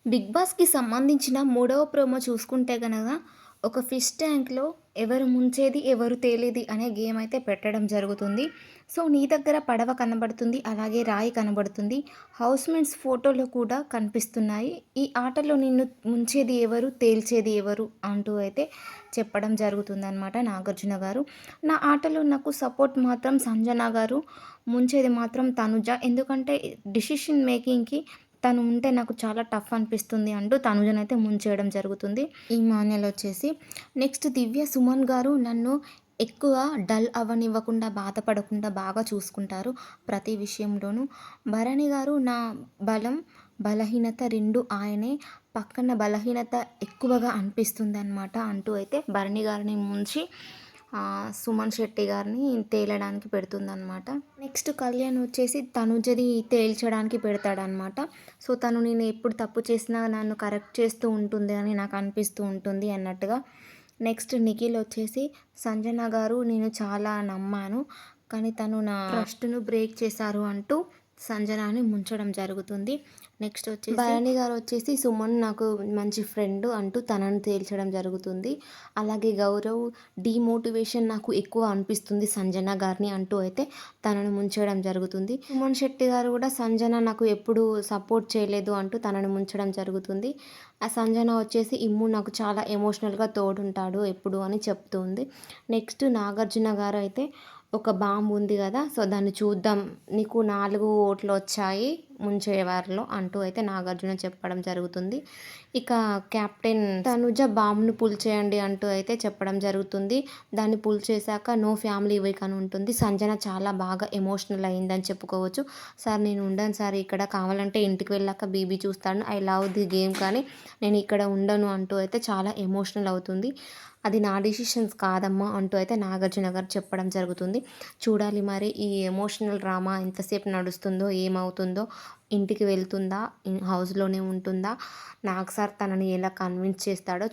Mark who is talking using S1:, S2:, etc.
S1: Big బాస్‌కి సంబంధించిన మూడవ ప్రోమో చూసుకుంటే గనక, ఒక ఫిష్ ట్యాంక్‌లో ఎవరు ముంచేది, ఎవరు తేలేది అనే గేమ్ అయితే పెట్టడం జరుగుతుంది. సో, నీ దగ్గర పడవ కనబడుతుంది. అలాగే రాయి కనబడుతుంది. హౌస్‌మేట్స్ ఫోటోలు కూడా కనిపిస్తున్నాయి. ఈ ఆటలో నిన్ను ముంచేది ఎవరు, తేల్చేది ఎవరు అంటూ అయితే చెప్పడం జరుగుతుందనమాట నాగార్జున గారు. నా ఆటలో నాకు సపోర్ట్ మాత్రం సంజన గారు, ముంచేది మాత్రం తనుజ. ఎందుకంటే డిసిషన్ మేకింగ్‌కి తను ఉంటే నాకు చాలా టఫ్ అనిపిస్తుంది అంటూ తనుజనైతే ముంచేయడం జరుగుతుంది. ఈ మాన్యలొచ్చేసి నెక్స్ట్ దివ్య సుమన్ గారు నన్ను ఎక్కువ డల్ అవ్వనివ్వకుండా, బాధపడకుండా బాగా చూసుకుంటారు ప్రతి విషయంలోనూ. భరణి గారు నా బలం, బలహీనత 2 ఆయనే. పక్కన బలహీనత ఎక్కువగా అనిపిస్తుందనమాట అంటూ అయితే భరణి గారిని ముంచి సుమన్ శెట్టి గారిని తేలడానికి పెడుతుందనమాట. నెక్స్ట్ కళ్యాణ్ వచ్చేసి తనుజది తేల్చడానికి పెడతాడనమాట. సో, తను నేను ఎప్పుడు తప్పు చేసినా నన్ను కరెక్ట్ చేస్తూ ఉంటుంది అని నాకు అనిపిస్తూ ఉంటుంది అన్నట్టుగా. నెక్స్ట్ నిఖిల్ వచ్చేసి సంజన గారు నేను చాలా నమ్మాను. కానీ తను నా ట్రస్ట్‌ను బ్రేక్ చేశారు అంటూ సంజనాని ముంచడం జరుగుతుంది. నెక్స్ట్ వచ్చేసి భరణి గారు వచ్చేసి సుమన్ నాకు మంచి ఫ్రెండ్ అంటూ తనని తేల్చడం జరుగుతుంది. అలాగే గౌరవ్ డీమోటివేషన్ నాకు ఎక్కువ అనిపిస్తుంది సంజన గారిని అంటూ అయితే తనని ముంచడం జరుగుతుంది. సుమన్ శెట్టి గారు కూడా సంజన నాకు ఎప్పుడు సపోర్ట్ చేయలేదు అంటూ తనని ముంచడం జరుగుతుంది. ఆ సంజన వచ్చేసి ఇమ్ము నాకు చాలా ఎమోషనల్‌గా తోడుంటాడు ఎప్పుడు అని చెప్తుంది. నెక్స్ట్ నాగార్జున గారు అయితే ఒక బాంబ్ ఉంది కదా! సో, దాన్ని చూద్దాం. నీకు 4 ఓట్లు వచ్చాయి ముంచేవారిలో అంటూ అయితే నాగార్జున చెప్పడం జరుగుతుంది. ఇక కెప్టెన్ తనుజ బాంబ్‌ను పుల్ చేయండి అంటూ అయితే చెప్పడం జరుగుతుంది. దాన్ని పుల్ చేశాక నో ఫ్యామిలీ వీక్ అని ఉంటుంది. సంజన చాలా బాగా ఎమోషనల్ అయిందని చెప్పుకోవచ్చు. సార్ నేను ఉండను సార్ ఇక్కడ, కావాలంటే ఇంటికి వెళ్ళాక బీబీ చూస్తాను. ఐ లవ్ ది గేమ్ కానీ నేను ఇక్కడ ఉండను అంటూ అయితే చాలా ఎమోషనల్ అవుతుంది. అది నా డెసిషన్స్ కాదమ్మా అంటూ అయితే నాగార్జున గారు చెప్పడం జరుగుతుంది. చూడాలి మరి ఈ ఎమోషనల్ డ్రామా ఎంతసేపు నడుస్తుందో, ఏమవుతుందో, ఇంటికి వెళ్తుందా, హౌస్‌లోనే ఉంటుందా, నాగ్ సార్ తనని ఎలా కన్విన్స్ చేస్తాడో